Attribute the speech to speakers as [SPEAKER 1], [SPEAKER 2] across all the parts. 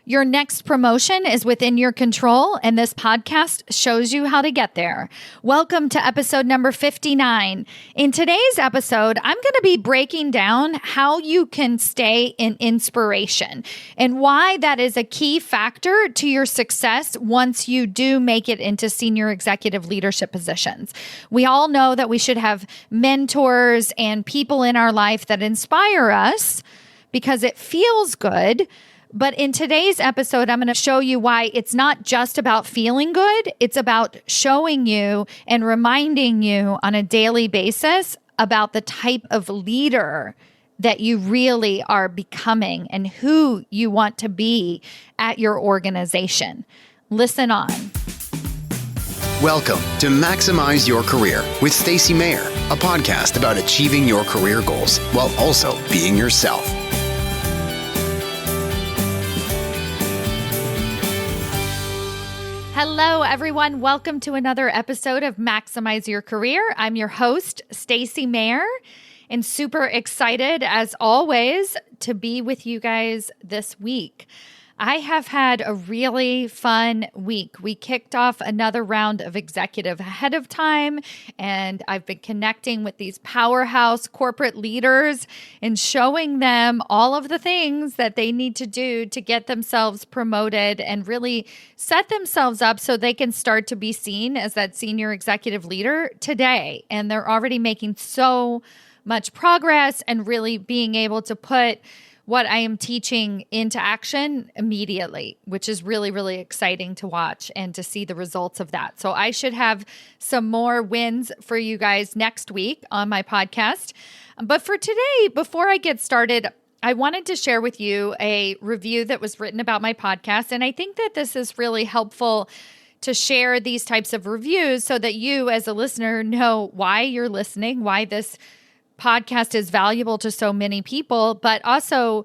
[SPEAKER 1] Your next promotion is within your control, and this podcast shows you how to get there. Welcome to episode number 59. In today's episode, I'm going to be breaking down how you can stay in inspiration and why that is a key factor to your success once you do make it into senior executive leadership positions. We all know that we should have mentors and people in our life that inspire us because it feels good. But in today's episode, I'm going to show you why it's not just about feeling good. It's about showing you and reminding you on a daily basis about the type of leader that you really are becoming and who you want to be at your organization. Listen on.
[SPEAKER 2] Welcome to Maximize Your Career with Stacy Mayer, a podcast about achieving your career goals while also being yourself.
[SPEAKER 1] Hello, everyone. Welcome to another episode of Maximize Your Career. I'm your host, Stacy Mayer, and super excited, as always, to be with you guys this week. I have had a really fun week. We kicked off another round of executive ahead of time, and I've been connecting with these powerhouse corporate leaders and showing them all of the things that they need to do to get themselves promoted and really set themselves up so they can start to be seen as that senior executive leader today. And they're already making so much progress and really being able to put what I am teaching into action immediately, which is really, really exciting to watch and to see the results of that. So I should have some more wins for you guys next week on my podcast. But for today, before I get started, I wanted to share with you a review that was written about my podcast. And I think that this is really helpful to share these types of reviews so that you as a listener know why you're listening, why this podcast is valuable to so many people, but also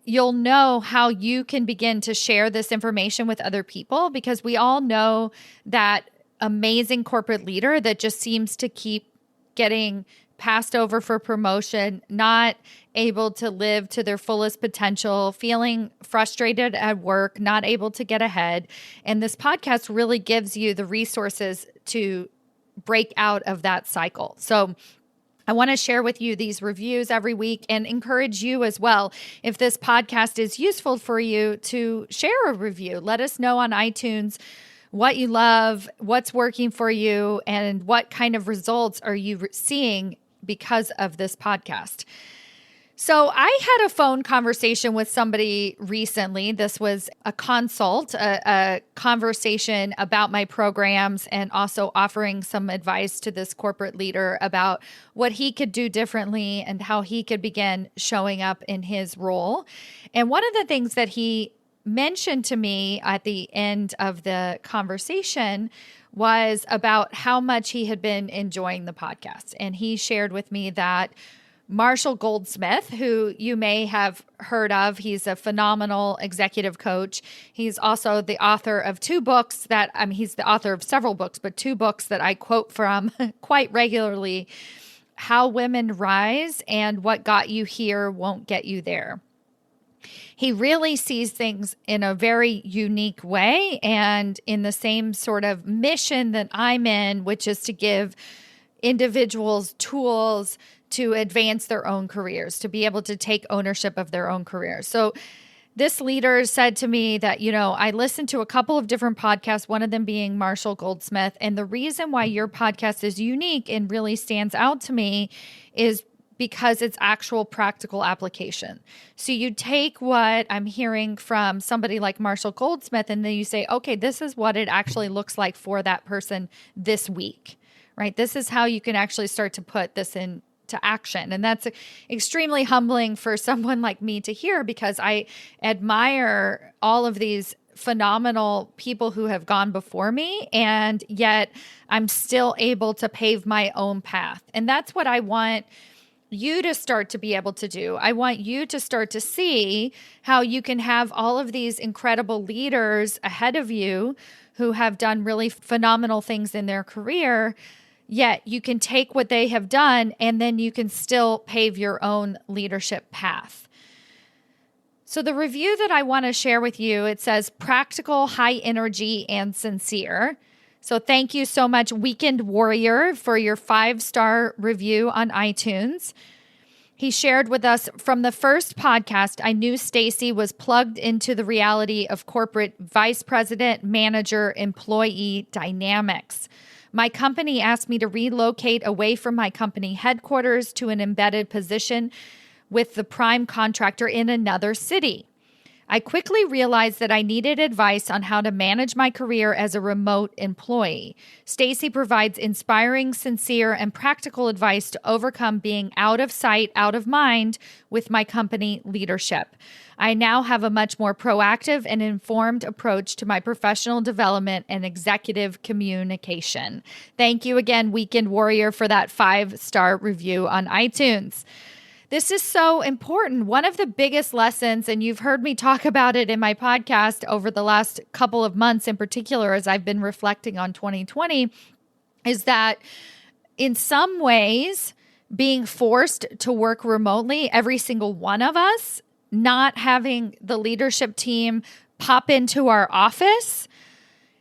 [SPEAKER 1] you'll know how you can begin to share this information with other people, because we all know that amazing corporate leader that just seems to keep getting passed over for promotion, not able to live to their fullest potential, feeling frustrated at work, not able to get ahead. And this podcast really gives you the resources to break out of that cycle. So I want to share with you these reviews every week and encourage you as well. If this podcast is useful for you, to share a review. Let us know on iTunes what you love, what's working for you, and what kind of results are you seeing because of this podcast. So I had a phone conversation with somebody recently. This was a consult, a conversation about my programs and also offering some advice to this corporate leader about what he could do differently and how he could begin showing up in his role. And one of the things that he mentioned to me at the end of the conversation was about how much he had been enjoying the podcast. And he shared with me that Marshall Goldsmith, who you may have heard of, he's a phenomenal executive coach. He's also the author of two books he's the author of several books, but two books that I quote from quite regularly: How Women Rise and What Got You Here Won't Get You There. He really sees things in a very unique way and in the same sort of mission that I'm in, which is to give individuals tools to advance their own careers, to be able to take ownership of their own careers. So this leader said to me that, I listened to a couple of different podcasts, one of them being Marshall Goldsmith. And the reason why your podcast is unique and really stands out to me is because it's actual practical application. So you take what I'm hearing from somebody like Marshall Goldsmith, and then you say, okay, this is what it actually looks like for that person this week, right? This is how you can actually start to put this into action. And that's extremely humbling for someone like me to hear, because I admire all of these phenomenal people who have gone before me, and yet I'm still able to pave my own path. And that's what I want you to start to be able to do. I want you to start to see how you can have all of these incredible leaders ahead of you who have done really phenomenal things in their career, yet you can take what they have done and then you can still pave your own leadership path. So the review that I want to share with you, it says practical, high energy, and sincere. So thank you so much, Weekend Warrior, for your 5-star review on iTunes. He shared with us, from the first podcast, I knew Stacy was plugged into the reality of corporate vice president, manager, employee dynamics. My company asked me to relocate away from my company headquarters to an embedded position with the prime contractor in another city. I quickly realized that I needed advice on how to manage my career as a remote employee. Stacy provides inspiring, sincere, and practical advice to overcome being out of sight, out of mind with my company leadership. I now have a much more proactive and informed approach to my professional development and executive communication. Thank you again, Weekend Warrior, for that 5-star review on iTunes. This is so important. One of the biggest lessons, and you've heard me talk about it in my podcast over the last couple of months in particular, as I've been reflecting on 2020, is that in some ways, being forced to work remotely, every single one of us, not having the leadership team pop into our office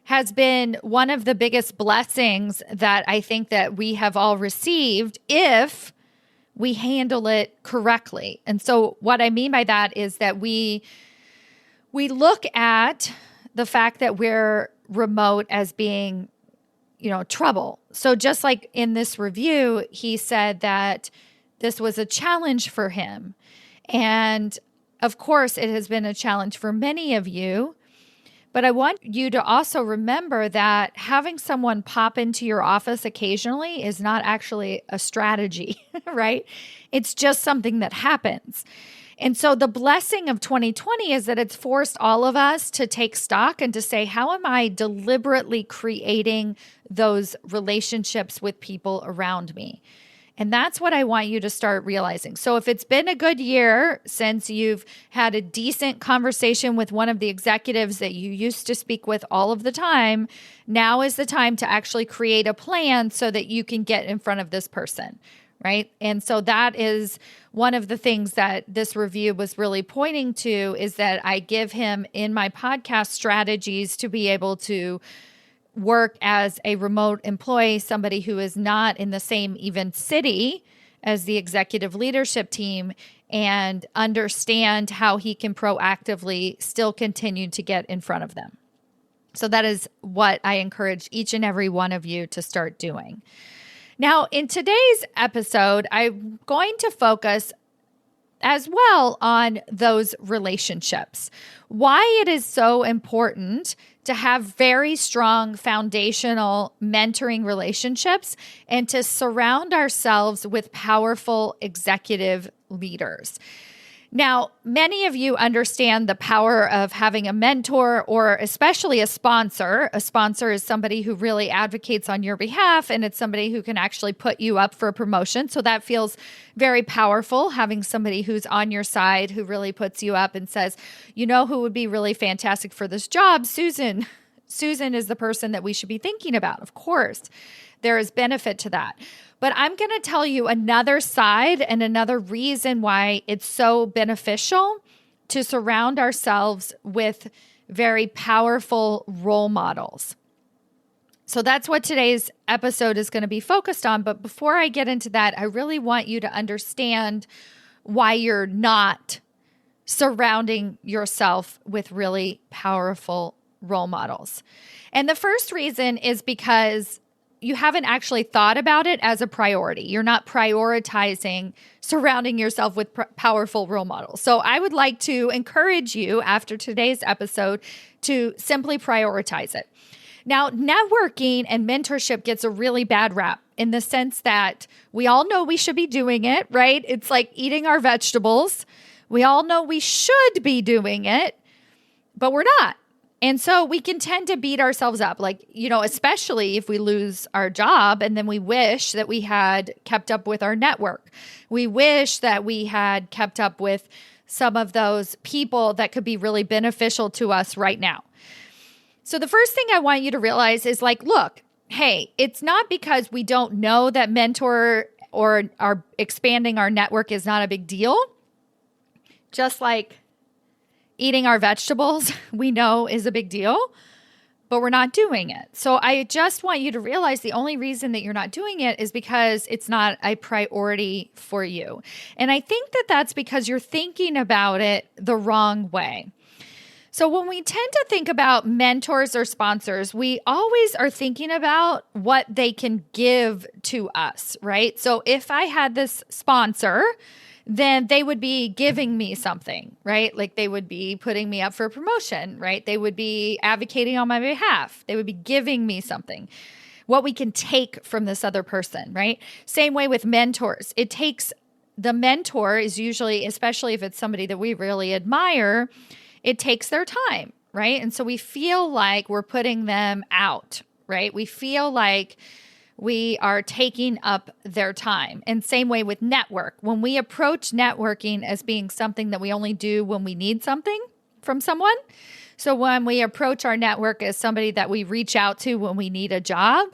[SPEAKER 1] has been one of the biggest blessings that I think that we have all received if we handle it correctly. And so what I mean by that is that we look at the fact that we're remote as being, trouble. So just like in this review, he said that this was a challenge for him. And of course, it has been a challenge for many of you. But I want you to also remember that having someone pop into your office occasionally is not actually a strategy, right? It's just something that happens. And so the blessing of 2020 is that it's forced all of us to take stock and to say, how am I deliberately creating those relationships with people around me? And that's what I want you to start realizing. So if it's been a good year since you've had a decent conversation with one of the executives that you used to speak with all of the time, now is the time to actually create a plan so that you can get in front of this person, right? And so that is one of the things that this review was really pointing to, is that I give him in my podcast strategies to be able to work as a remote employee, somebody who is not in the same even city as the executive leadership team, and understand how he can proactively still continue to get in front of them. So that is what I encourage each and every one of you to start doing. Now, in today's episode, I'm going to focus as well on those relationships. Why it is so important to have very strong foundational mentoring relationships and to surround ourselves with powerful executive leaders. Now, many of you understand the power of having a mentor, or especially a sponsor. A sponsor is somebody who really advocates on your behalf, and it's somebody who can actually put you up for a promotion. So that feels very powerful, having somebody who's on your side, who really puts you up and says, you know who would be really fantastic for this job? Susan. Susan is the person that we should be thinking about. Of course, there is benefit to that. But I'm going to tell you another side and another reason why it's so beneficial to surround ourselves with very powerful role models. So that's what today's episode is going to be focused on. But before I get into that, I really want you to understand why you're not surrounding yourself with really powerful role models. And the first reason is because you haven't actually thought about it as a priority. You're not prioritizing surrounding yourself with powerful role models. So I would like to encourage you after today's episode to simply prioritize it. Now, networking and mentorship gets a really bad rap in the sense that we all know we should be doing it, right? It's like eating our vegetables. We all know we should be doing it, but we're not. And so we can tend to beat ourselves up, like, especially if we lose our job and then we wish that we had kept up with our network. We wish that we had kept up with some of those people that could be really beneficial to us right now. So the first thing I want you to realize is look, hey, it's not because we don't know that mentor or our expanding our network is not a big deal. Just like eating our vegetables, we know is a big deal, but we're not doing it. So I just want you to realize the only reason that you're not doing it is because it's not a priority for you. And I think that that's because you're thinking about it the wrong way. So when we tend to think about mentors or sponsors, we always are thinking about what they can give to us, right? So if I had this sponsor, then they would be giving me something, right? Like they would be putting me up for a promotion, right? They would be advocating on my behalf. They would be giving me something, what we can take from this other person, right? Same way with mentors. It takes, the mentor is usually, especially if it's somebody that we really admire, it takes their time, right? And so we feel like we're putting them out, right? We feel like we are taking up their time. And same way with network. When we approach networking as being something that we only do when we need something from someone. So when we approach our network as somebody that we reach out to when we need a job,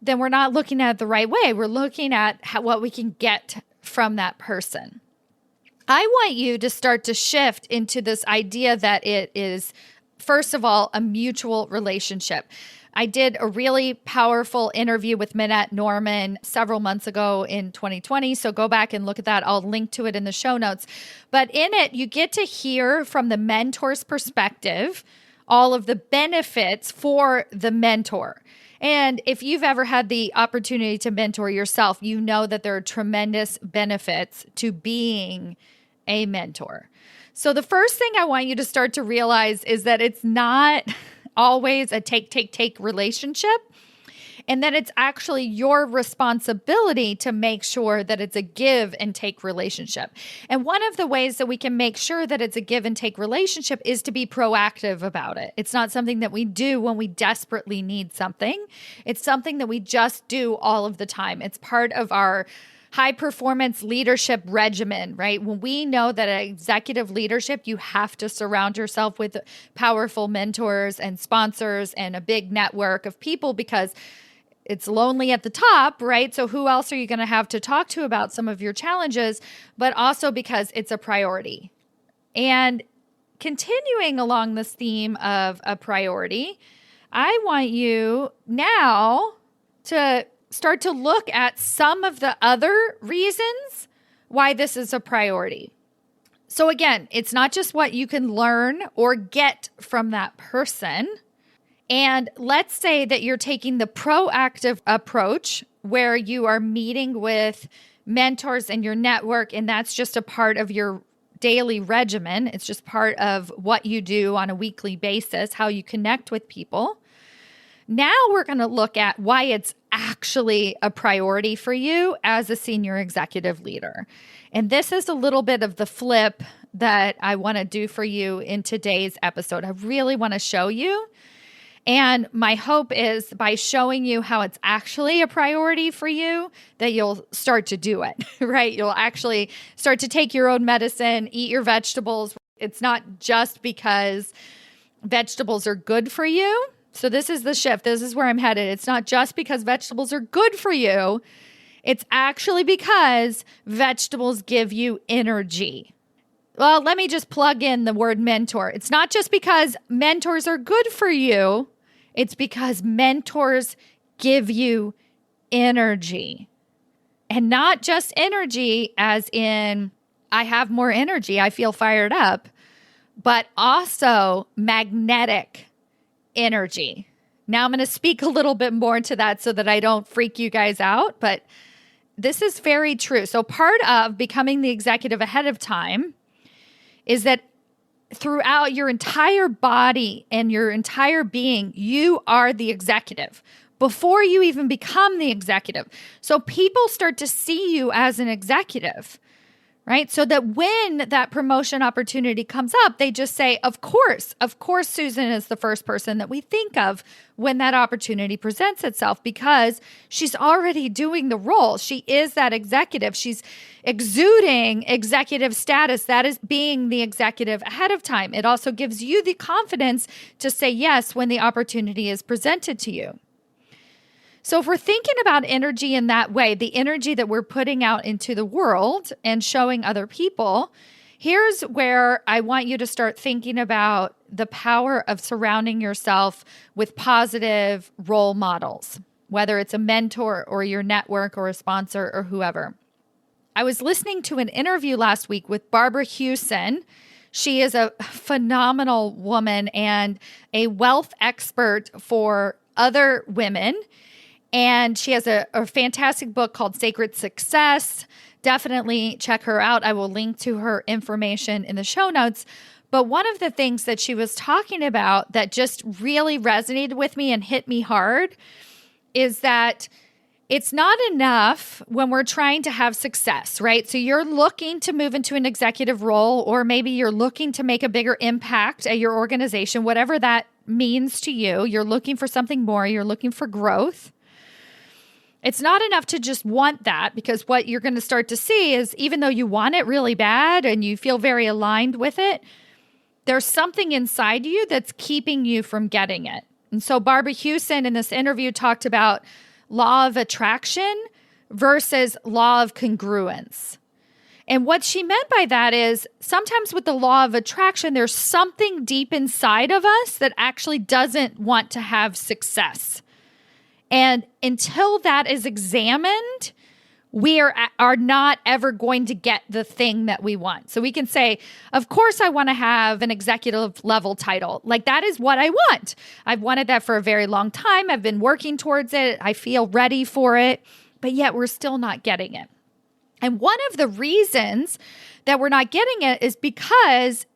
[SPEAKER 1] then we're not looking at it the right way. We're looking at what we can get from that person. I want you to start to shift into this idea that it is, first of all, a mutual relationship. I did a really powerful interview with Minette Norman several months ago in 2020. So go back and look at that. I'll link to it in the show notes. But in it, you get to hear from the mentor's perspective all of the benefits for the mentor. And if you've ever had the opportunity to mentor yourself, you know that there are tremendous benefits to being a mentor. So the first thing I want you to start to realize is that it's not always a take relationship, and that it's actually your responsibility to make sure that it's a give and take relationship. And one of the ways that we can make sure that it's a give and take relationship is to be proactive about it. It's not something that we do when we desperately need something. It's something that we just do all of the time. It's part of our high performance leadership regimen, right? When we know that at executive leadership, you have to surround yourself with powerful mentors and sponsors and a big network of people because it's lonely at the top, right? So who else are you going to have to talk to about some of your challenges, but also because it's a priority. And continuing along this theme of a priority, I want you now to start to look at some of the other reasons why this is a priority. So again, it's not just what you can learn or get from that person. And let's say that you're taking the proactive approach where you are meeting with mentors in your network, and that's just a part of your daily regimen. It's just part of what you do on a weekly basis, how you connect with people. Now we're going to look at why it's actually a priority for you as a senior executive leader. And this is a little bit of the flip that I want to do for you in today's episode. I really want to show you. And my hope is by showing you how it's actually a priority for you, that you'll start to do it, right? You'll actually start to take your own medicine, eat your vegetables. It's not just because vegetables are good for you. So this is the shift. This is where I'm headed. It's not just because vegetables are good for you. It's actually because vegetables give you energy. Well, let me just plug in the word mentor. It's not just because mentors are good for you. It's because mentors give you energy. And not just energy as in, I have more energy, I feel fired up, but also magnetic energy. Now I'm going to speak a little bit more to that so that I don't freak you guys out, but this is very true. So part of becoming the executive ahead of time is that throughout your entire body and your entire being, you are the executive before you even become the executive. So people start to see you as an executive, right? So that when that promotion opportunity comes up, they just say, of course, Susan is the first person that we think of when that opportunity presents itself because she's already doing the role. She is that executive. She's exuding executive status. That is being the executive ahead of time. It also gives you the confidence to say yes when the opportunity is presented to you. So if we're thinking about energy in that way, the energy that we're putting out into the world and showing other people, Here's where I want you to start thinking about the power of surrounding yourself with positive role models, whether it's a mentor or your network or a sponsor or whoever. I was listening to an interview last week with Barbara Hewson. She is a phenomenal woman and a wealth expert for other women. And she has a fantastic book called Sacred Success. Definitely check her out. I will link to her information in the show notes. But one of the things that she was talking about that just really resonated with me and hit me hard is that it's not enough when we're trying to have success, right? So you're looking to move into an executive role, or maybe you're looking to make a bigger impact at your organization, whatever that means to you. You're looking for something more. You're looking for growth. It's not enough to just want that, because what you're going to start to see is even though you want it really bad and you feel very aligned with it, there's something inside you that's keeping you from getting it. And so Barbara Hewson in this interview talked about law of attraction versus law of congruence. And what she meant by that is sometimes with the law of attraction, there's something deep inside of us that actually doesn't want to have success. And until that is examined, we are not ever going to get the thing that we want. So we can say, of course, I want to have an executive level title. Like, that is what I want. I've wanted that for a very long time. I've been working towards it. I feel ready for it, but yet we're still not getting it. And one of the reasons that we're not getting it is because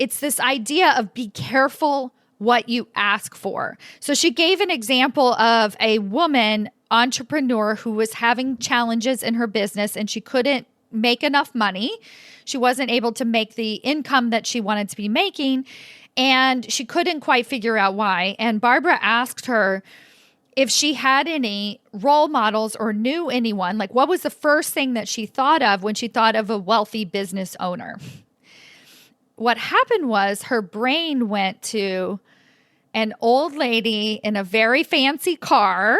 [SPEAKER 1] it's this idea of be careful what you ask for. So she gave an example of a woman entrepreneur who was having challenges in her business and she couldn't make enough money. She wasn't able to make the income that she wanted to be making, and she couldn't quite figure out why. And Barbara asked her if she had any role models or knew anyone, like what was the first thing that she thought of when she thought of a wealthy business owner. What happened was her brain went to an old lady in a very fancy car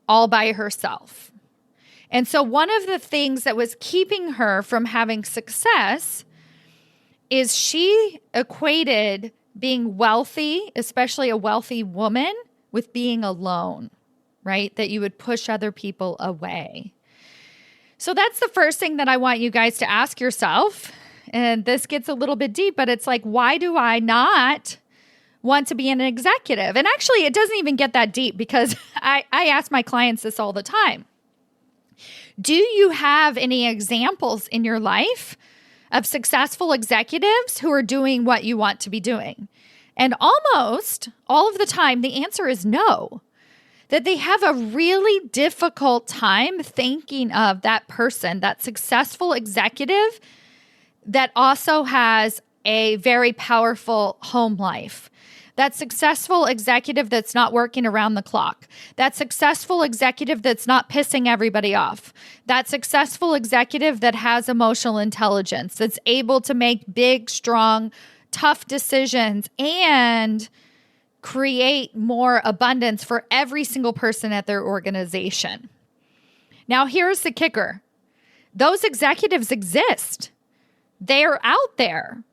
[SPEAKER 1] all by herself. And so one of the things that was keeping her from having success is she equated being wealthy, especially a wealthy woman, with being alone, right? That you would push other people away. So that's the first thing that I want you guys to ask yourself. And this gets a little bit deep, but it's like, why do I not want to be an executive? And actually, it doesn't even get that deep, because I ask my clients this all the time. Do you have any examples in your life of successful executives who are doing what you want to be doing? And almost all of the time, the answer is no. That they have a really difficult time thinking of that person, that successful executive that also has a very powerful home life. That successful executive that's not working around the clock. That successful executive that's not pissing everybody off. That successful executive that has emotional intelligence, that's able to make big, strong, tough decisions and create more abundance for every single person at their organization. Now, here's the kicker. Those executives exist. They're out there.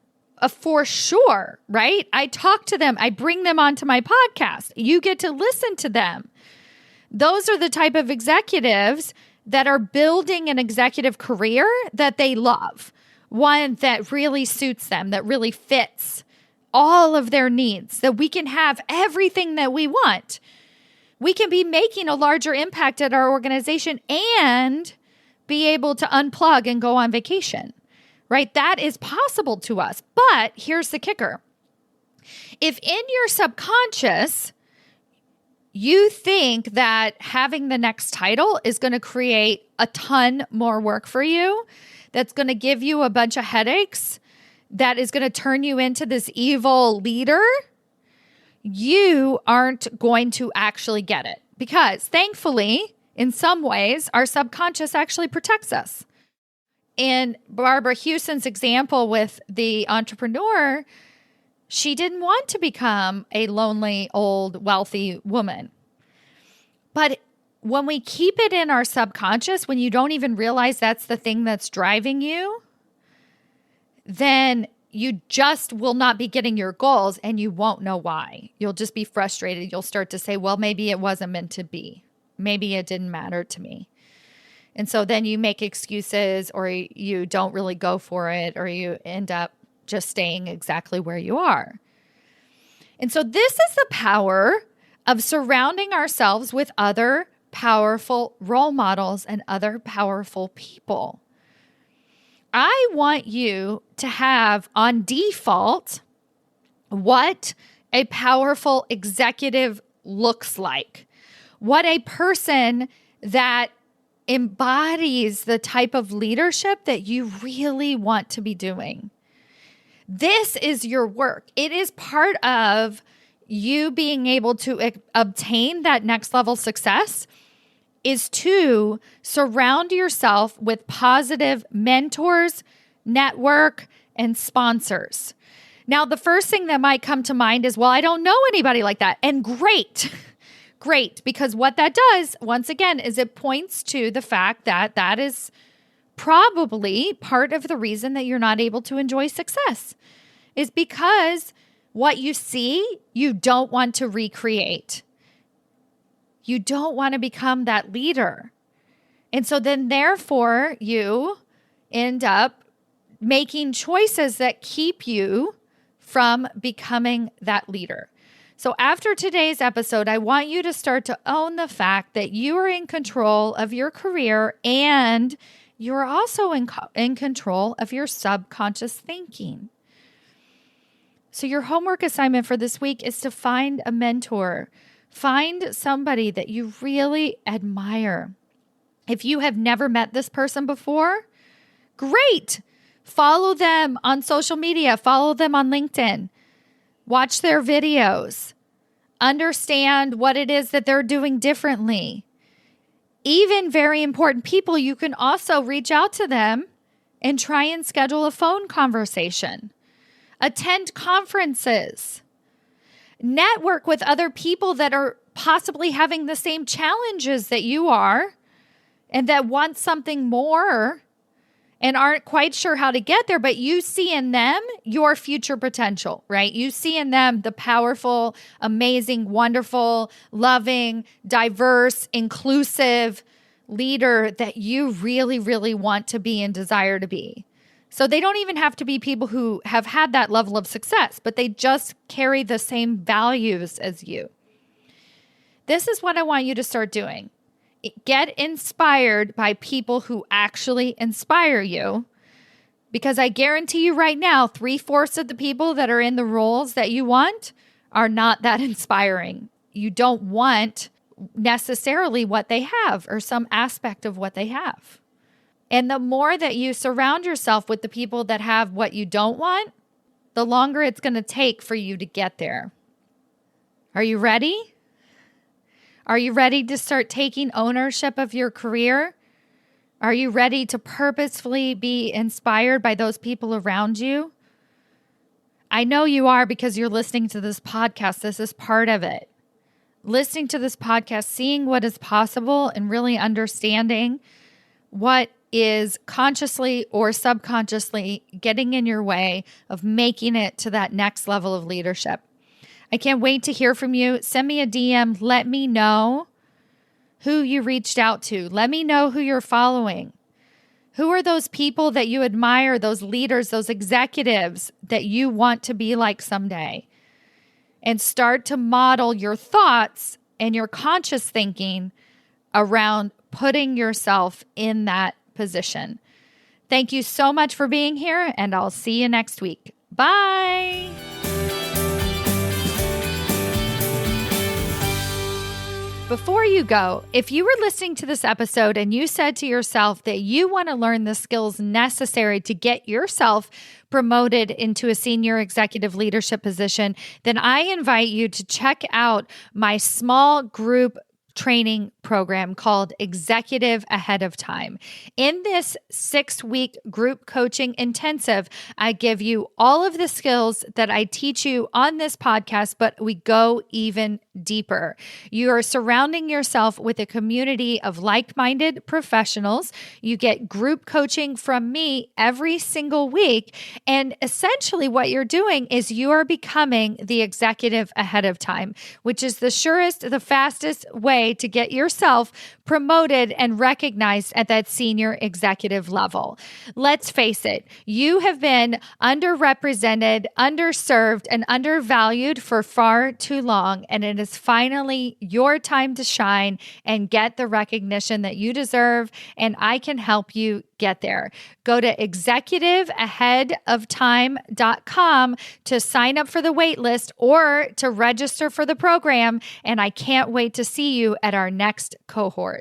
[SPEAKER 1] For sure, right? I talk to them. I bring them onto my podcast. You get to listen to them. Those are the type of executives that are building an executive career that they love, one that really suits them, that really fits all of their needs, that we can have everything that we want. We can be making a larger impact at our organization and be able to unplug and go on vacation. Right? That is possible to us. But here's the kicker. If in your subconscious, you think that having the next title is going to create a ton more work for you, that's going to give you a bunch of headaches, that is going to turn you into this evil leader, you aren't going to actually get it. Because thankfully, in some ways, our subconscious actually protects us. In Barbara Hewson's example with the entrepreneur, she didn't want to become a lonely, old, wealthy woman. But when we keep it in our subconscious, when you don't even realize that's the thing that's driving you, then you just will not be getting your goals and you won't know why. You'll just be frustrated. You'll start to say, well, maybe it wasn't meant to be. Maybe it didn't matter to me. And so then you make excuses, or you don't really go for it, or you end up just staying exactly where you are. And so this is the power of surrounding ourselves with other powerful role models and other powerful people. I want you to have on default what a powerful executive looks like, what a person that embodies the type of leadership that you really want to be doing. This is your work. It is part of you being able to obtain that next level success, is to surround yourself with positive mentors, network, and sponsors. Now, the first thing that might come to mind is, well, I don't know anybody like that. And great, because what that does, once again, is it points to the fact that that is probably part of the reason that you're not able to enjoy success, is because what you see, you don't want to recreate. You don't want to become that leader. And so then therefore you end up making choices that keep you from becoming that leader. So after today's episode, I want you to start to own the fact that you are in control of your career, and you're also in control of your subconscious thinking. So your homework assignment for this week is to find a mentor. Find somebody that you really admire. If you have never met this person before, great. Follow them on social media. Follow them on LinkedIn. Watch their videos. Understand what it is that they're doing differently. Even very important people, you can also reach out to them and try and schedule a phone conversation. Attend conferences. Network with other people that are possibly having the same challenges that you are and that want something more and aren't quite sure how to get there, but you see in them your future potential, right? You see in them the powerful, amazing, wonderful, loving, diverse, inclusive leader that you really, really want to be and desire to be. So they don't even have to be people who have had that level of success, but they just carry the same values as you. This is what I want you to start doing. Get inspired by people who actually inspire you, because I guarantee you right now, 3/4 of the people that are in the roles that you want are not that inspiring. You don't want necessarily what they have or some aspect of what they have. And the more that you surround yourself with the people that have what you don't want, the longer it's going to take for you to get there. Are you ready? Are you ready to start taking ownership of your career? Are you ready to purposefully be inspired by those people around you? I know you are, because you're listening to this podcast. This is part of it. Listening to this podcast, seeing what is possible, and really understanding what is consciously or subconsciously getting in your way of making it to that next level of leadership. I can't wait to hear from you. Send me a DM. Let me know who you reached out to. Let me know who you're following. Who are those people that you admire, those leaders, those executives that you want to be like someday? And start to model your thoughts and your conscious thinking around putting yourself in that position. Thank you so much for being here, and I'll see you next week. Bye. Before you go, if you were listening to this episode and you said to yourself that you want to learn the skills necessary to get yourself promoted into a senior executive leadership position, then I invite you to check out my small group training program called Executive Ahead of Time. In this 6-week group coaching intensive, I give you all of the skills that I teach you on this podcast, but we go even deeper. You are surrounding yourself with a community of like-minded professionals. You get group coaching from me every single week. And essentially what you're doing is you are becoming the executive ahead of time, which is the surest, the fastest way to get yourself promoted and recognized at that senior executive level. Let's face it, you have been underrepresented, underserved, and undervalued for far too long, and it is finally your time to shine and get the recognition that you deserve, and I can help you get there. Go to executiveaheadoftime.com to sign up for the wait list or to register for the program, and I can't wait to see you at our next cohort.